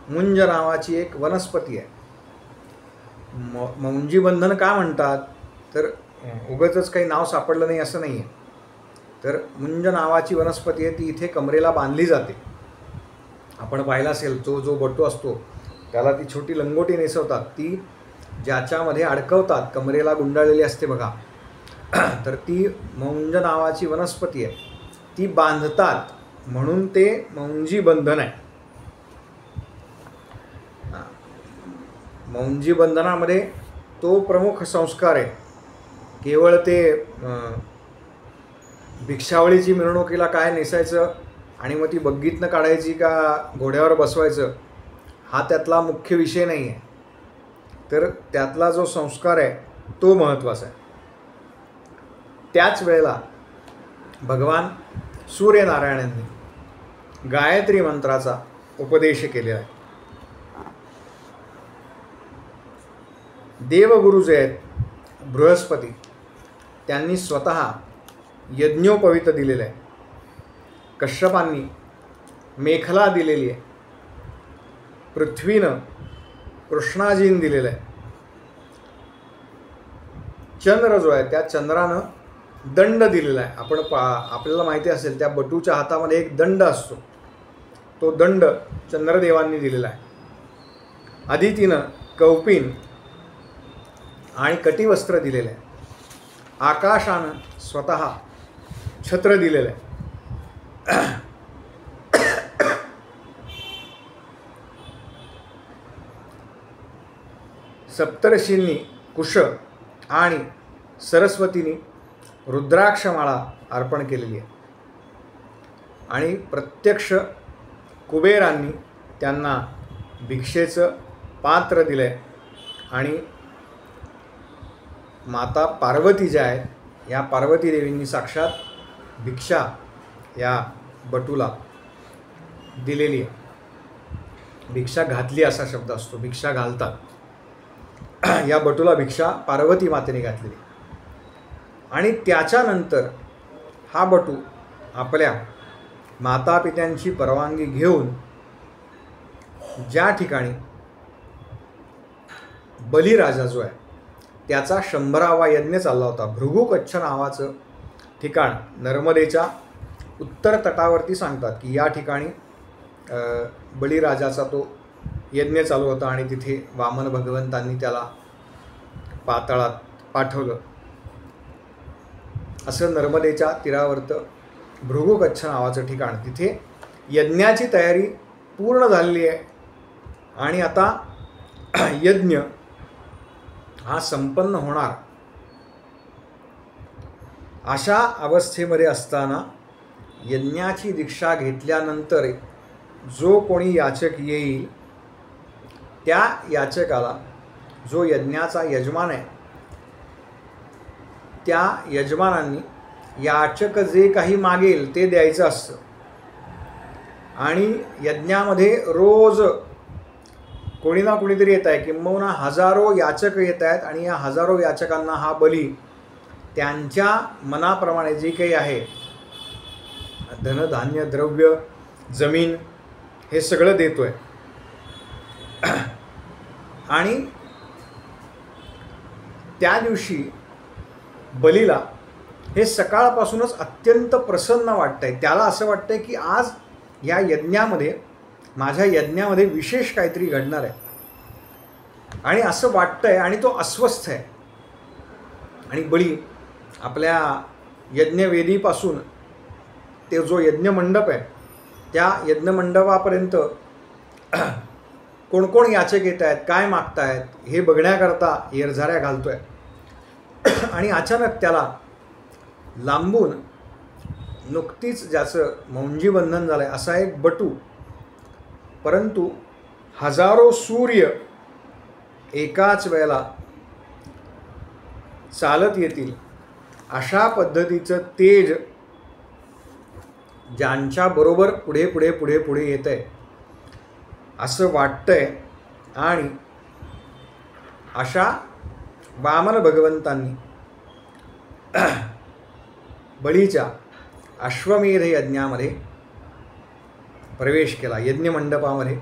मुंज नावाची एक वनस्पती आहे. मौंजी बंधन का म्हणतात तर उगाचच काही नाव सापडलं नाही असं नाही आहे. तर मुंज नावाची वनस्पती आहे, ती इथे कमरेला बांधली जाते. आपण पाहिलं असेल, जो बटू असतो त्याला ती छोटी लंगोटी नेसवतात, ती ज्याच्यामध्ये अडकवतात, कमरेला गुंडाळलेली असते बघा. तर ती मौंज नावाची वनस्पती आहे, ती बांधतात, म्हणून ते मौंजी बंधन आहे. मौंजी बंधनामध्ये तो प्रमुख संस्कार आहे. केवळ ते भिक्षावळीची मिरवणुकीला काय नेसायचं आणि मग ती बग्गीतनं काढायची का घोड्यावर बसवायचं, हा त्यातला मुख्य विषय नाही आहे. तर त्यातला जो संस्कार आहे तो महत्त्वाचा आहे. त्याच वेळेला भगवान सूर्यनारायणांनी गायत्री मंत्राचा उपदेश केलेला आहे. देवगुरु जे आहेत बृहस्पती, त्यांनी स्वतः यज्ञोपवीत दिलेलं आहे. कश्यपांनी मेखला दिलेली आहे. पृथ्वीनं कृष्णाजीन दिलेलं आहे. चंद्र जो आहे त्या चंद्रानं दंड दिलेला आहे. आपल्याला माहिती असेल त्या बटूच्या हातामध्ये एक दंड असतो. तो दंड चंद्रदेवांनी दिलेला आहे. अदितीनं कौपिन आणि कटिवस्त्र दिलेलं आहे. आकाशानं स्वतः छत्र दिलेलं आहे. सप्तर्षींनी कुश आणि सरस्वतींनी रुद्राक्षमाळा अर्पण केलेली आहे. आणि प्रत्यक्ष कुबेरांनी त्यांना भिक्षेचं पात्र दिलं आहे. आणि माता पार्वती ज्या आहेत या पार्वती देवींनी साक्षात भिक्षा या बटूला दिलेली आहे. भिक्षा घातली असा शब्द असतो. भिक्षा घालतात. या बटूला भिक्षा पार्वती मातेने घातलेली. आणि त्याच्यानंतर हा बटू आपल्या मातापित्यांची परवानगी घेऊन ज्या ठिकाणी बलिराजा जो आहे त्याचा 100वा यज्ञ चालला होता, भृगुकच्छ नावाचं ठिकाण नर्मदेच्या उत्तर तटावरती सांगतात की या ठिकाणी बलिराजाचा तो यज्ञ चालू होता आणि तिथे वामन भगवंतांनी त्याला पाताळात पाठवलं. असं नर्मदेच्या तीरावरतं भृगुकच्छ नावाचं ठिकाण, तिथे यज्ञाची तयारी पूर्ण झालेली आहे. आणि आता यज्ञ हा संपन्न होणार अशा अवस्थेमध्ये असताना यज्ञाची दीक्षा घेतल्यानंतर जो कोणी याचक येईल त्या याचकाला जो यज्ञाचा यजमान आहे त्या यजमानांनी याचक जे काही मागेल ते द्यायचं असतं. आणि यज्ञामध्ये रोज कोणी ना कोणीतरी येत आहे, किंबहुना हजारो याचक येत आहेत. आणि या हजारो याचकांना हा बली त्यांच्या मनाप्रमाणे जे काही आहे धनधान्य द्रव्य जमीन हे सगळं देतोय. आणि त्या दिवशी बलीला हे सकाळपासूनच अत्यंत प्रसन्न वाटतंय. त्याला असं वाटतंय की आज या यज्ञामध्ये माझ्या यज्ञामध्ये विशेष काहीतरी घडणार आहे. आणि असं वाटतंय आणि तो अस्वस्थ आहे. आणि बळी आपल्या यज्ञवेदीपासून ते जो यज्ञमंडप आहे त्या यज्ञमंडपापर्यंत कोण कोण याचक येत आहेत, काय मागतायत हे बघण्याकरता येरझाऱ्या घालतोय. आणि अचानक त्याला लांबून नुकतीच ज्याचं मौंजीबंधन झालं आहे असा एक बटू, परंतु हजारो सूर्य एकाच वेळेला चालत येतील अशा पद्धतीचं तेज ज्यांच्याबरोबर पुढे पुढे पुढे पुढे येत आहे असं वाटतंय. आणि अशा वामन भगवंतांनी बळीच्या अश्वमेध यज्ञामध्ये प्रवेश केला. यज्ञमंडपामध्ये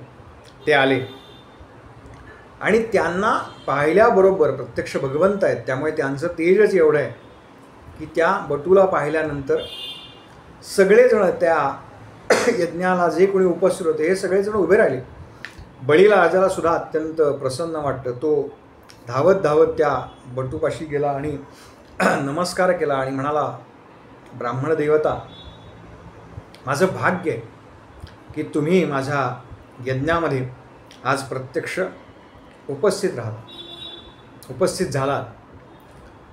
ते आले आणि त्यांना पाहिल्याबरोबर प्रत्यक्ष भगवंत आहेत त्यामुळे त्यांचं तेजच एवढं आहे की त्या बटूला पाहिल्यानंतर सगळेजण त्या यज्ञाला जे कोणी उपस्थित होते हे सगळेजण उभे राहिले. बळीला राजाला सुद्धा अत्यंत प्रसन्न वाटतं. तो धावत धावत त्या बटूपाशी गेला आणि नमस्कार केला आणि म्हणाला, ब्राह्मण देवता, माझं भाग्य आहे की तुम्ही माझ्या यज्ञामध्ये आज प्रत्यक्ष उपस्थित झालात.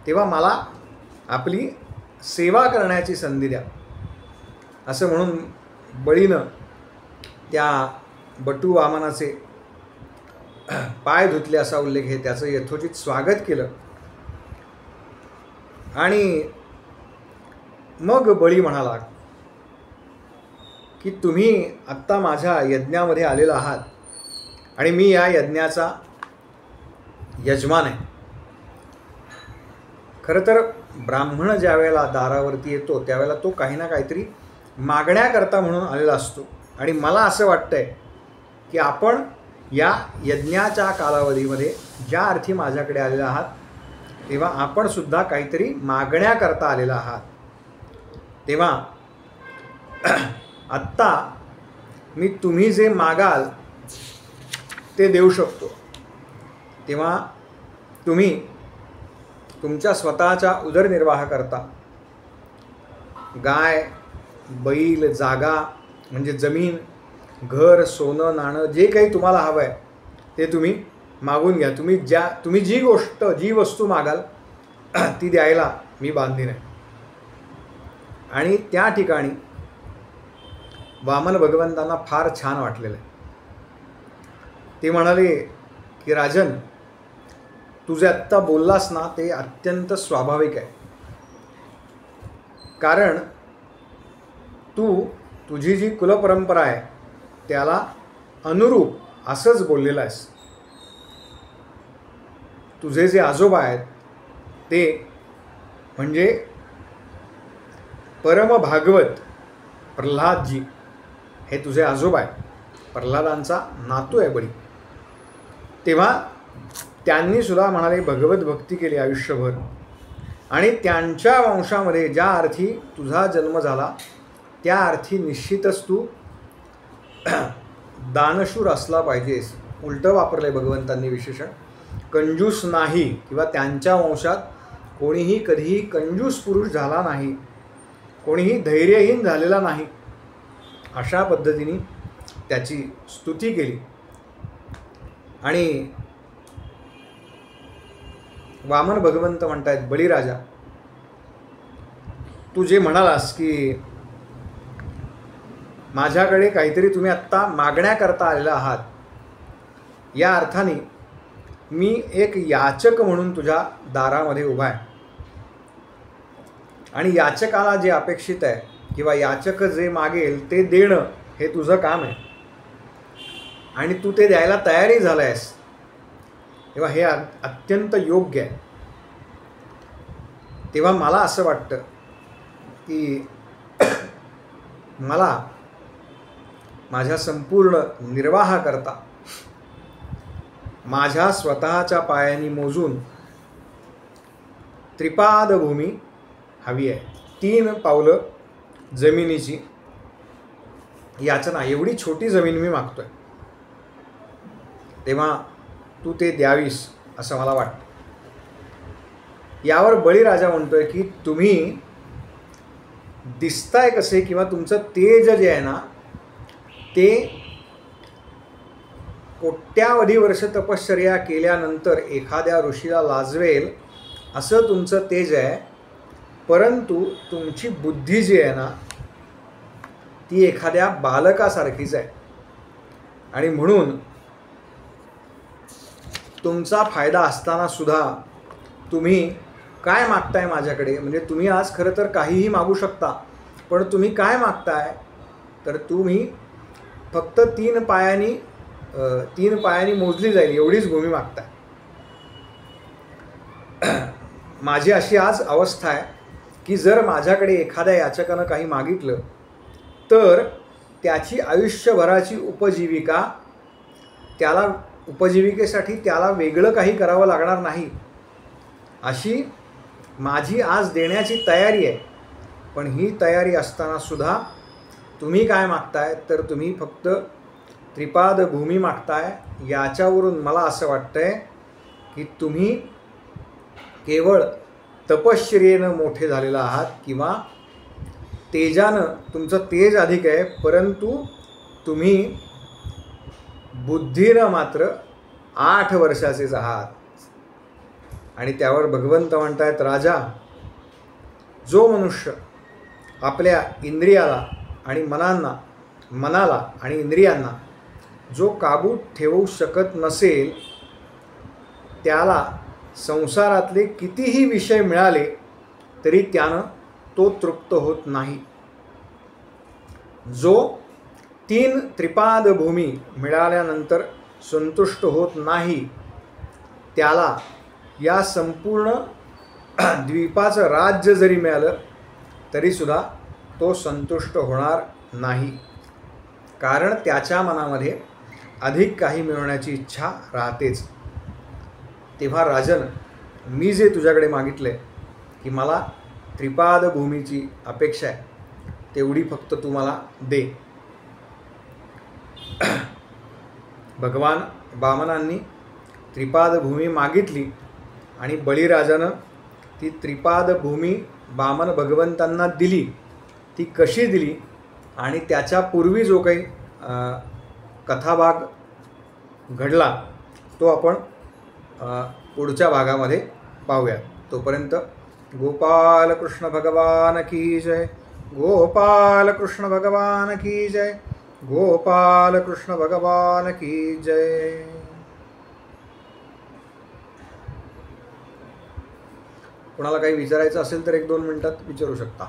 तेव्हा मला आपली सेवा करण्याची संधी द्या. असं म्हणून बळीनं त्या बटू वामनाचे पाय धुतले असा उल्लेख आहे. त्याचं यथोचित स्वागत केलं. आणि मग बळी म्हणाला की तुम्ही आत्ता माझ्या यज्ञामध्ये आलेला आहात आणि मी या यज्ञाचा यजमान आहे. खरं तर ब्राह्मण ज्या वेळेला दारावरती येतो त्यावेळेला तो काही ना काहीतरी मागण्याकरता म्हणून आलेला असतो. आणि मला असं वाटतंय की आपण या यज्ञाच्या कालावधीमध्ये ज्या अर्थी माझ्याकडे आलेला आहात तेव्हा आपण सुद्धा काहीतरी मागण्याकरता आलेला आहात. तेव्हा आत्ता मी तुम्ही जे मागाल ते देऊ शकतो. तेव्हा तुम्ही तुमच्या स्वतःच्या उदरनिर्वाह करता गाय, बैल, जागा म्हणजे जमीन, घर, सोनं, नाणं जे काही तुम्हाला हवं आहे ते तुम्ही मागून घ्या. तुम्ही जी वस्तू मागाल ती द्यायला मी बांधीन आहे. आणि त्या ठिकाणी वामन भगवंतांना फार छान वाटलेलं आहे. ते म्हणाले की राजन, तू जे आत्ता बोललास ना ते अत्यंत स्वाभाविक आहे. कारण तुझी जी कुलपरंपरा आहे त्याला अनुरूप असंच बोललेलं आहेस. तुझे जे आजोबा आहेत ते म्हणजे परम भागवत प्रल्हादजी हे तुझे आजोबा आहेत. प्रल्हादांचा नातू आहे बळी. तेव्हा त्यांनी सुद्धा म्हणाले भगवत भक्ती केली आयुष्यभर. आणि त्यांच्या वंशामध्ये ज्या अर्थी तुझा जन्म झाला त्या अर्थी निश्चितच तू दानशूर असला पाहिजेस. उलटं वापरलं आहे भगवंतांनी विशेषण. कंजूस नाही किंवा त्यांच्या वंशात कोणीही कधीही कंजूस पुरुष झाला नाही, कोणीही धैर्यहीन झालेला नाही. अशा पद्धतीने त्याची स्तुती केली. आणि वामन भगवंत म्हणतायत बळीराजा, तू जे म्हणालास की माझ्याकडे काहीतरी तुम्ही आत्ता मागण्याकरता आलेला आहात, या अर्थाने मी एक याचक म्हणून तुझ्या दारामध्ये उभा आहे. आणि याचकाला जे अपेक्षित आहे किंवा याचक जे मागेल ते देणं हे तुझं काम आहे. आणि तू ते द्यायला तयारी झाला आहेस तेव्हा हे अत्यंत योग्य आहे. तेव्हा मला असं वाटतं की मला माझ्या संपूर्ण निर्वाहाकरता माझ्या स्वतःच्या पायाने मोजून त्रिपाद भूमी हवी आहे. 3 पावलं जमिनीची याचना, एवढी छोटी जमीन मी मागतोय. तेव्हा तू ते द्यावीस असं मला वाटतं. यावर बळीराजा म्हणतोय की तुम्ही दिसताय कसे किंवा तुमचं तेज जे आहे ना ते कोट्यावधी वर्ष तपश्चर्या केल्यानंतर एखाद्या ऋषीला लाजवेल असं तुमचं तेज आहे. परंतु तुमची बुद्धी जी आहे ना ती एखाद्या बालकासारखीच आहे. आणि म्हणून तुमचा फायदा असताना सुद्धा तुम्ही काय मागताय माझ्याकडे, म्हणजे तुम्ही आज खरं तर काहीही मागू शकता, पण तुम्ही काय मागताय तर तुम्ही फक्त 3 पायांनी मोजली जाईल एवढीच भूमी मागताय. माझी अशी आज अवस्था आहे की जर माझ्याकडे एखाद्या याचकानं काही मागितलं तर त्याची आयुष्यभराची उपजीविकेसाठी त्याला वेगळं काही करावं लागणार नाही अशी माझी आज देण्याची तयारी आहे. पण ही तयारी असताना सुद्धा तुम्ही काय मागताय तर तुम्ही फक्त त्रिपाद भूमी मागताय. याच्यावरून मला असं वाटतंय की तुम्ही केवळ तपश्चर्येनं मोठे झालेला आहात किंवा तेजानं तुमचं तेज अधिक आहे, परंतु तुम्ही बुद्धीनं मात्र 8 वर्षाचेच आहात. आणि त्यावर भगवंत म्हणतायत राजा, जो मनुष्य आपल्या इंद्रियाला आणि मनाला आणि इंद्रियांना जो काबूत ठेवू शकत नसेल त्याला संसारातले कितीही विषय मिळाले तरी त्यानं तो तृप्त होत नाही. जो 3 त्रिपाद भूमी मिळाल्यानंतर संतुष्ट होत नाही त्याला या संपूर्ण द्वीपाचं राज्य जरी मिळालं तरीसुद्धा तो संतुष्ट होणार नाही, कारण त्याच्या मनामध्ये अधिक काही मिळवण्याची इच्छा राहतेच. तेव्हा राजन, मी जे तुझ्याकडे मागितले की मला त्रिपाद भूमीची अपेक्षा आहे तेवढी फक्त तू मला दे. भगवान वामनांनी त्रिपाद भूमी मागितली आणि बळीराजानं ती त्रिपाद भूमी वामन भगवंतांना दिली. ती कशी दिली आणि त्याच्यापूर्वी जो काही कथाभाग घडला तो आपण पुढच्या भागामध्ये पाहूया. तोपर्यंत गोपाल कृष्ण भगवान की जय. गोपाल कृष्ण भगवान की जय. गोपाल कृष्ण भगवान की जय. कोणाला काही विचारायचं असेल तर 1-2 मिनिटात विचारू शकता.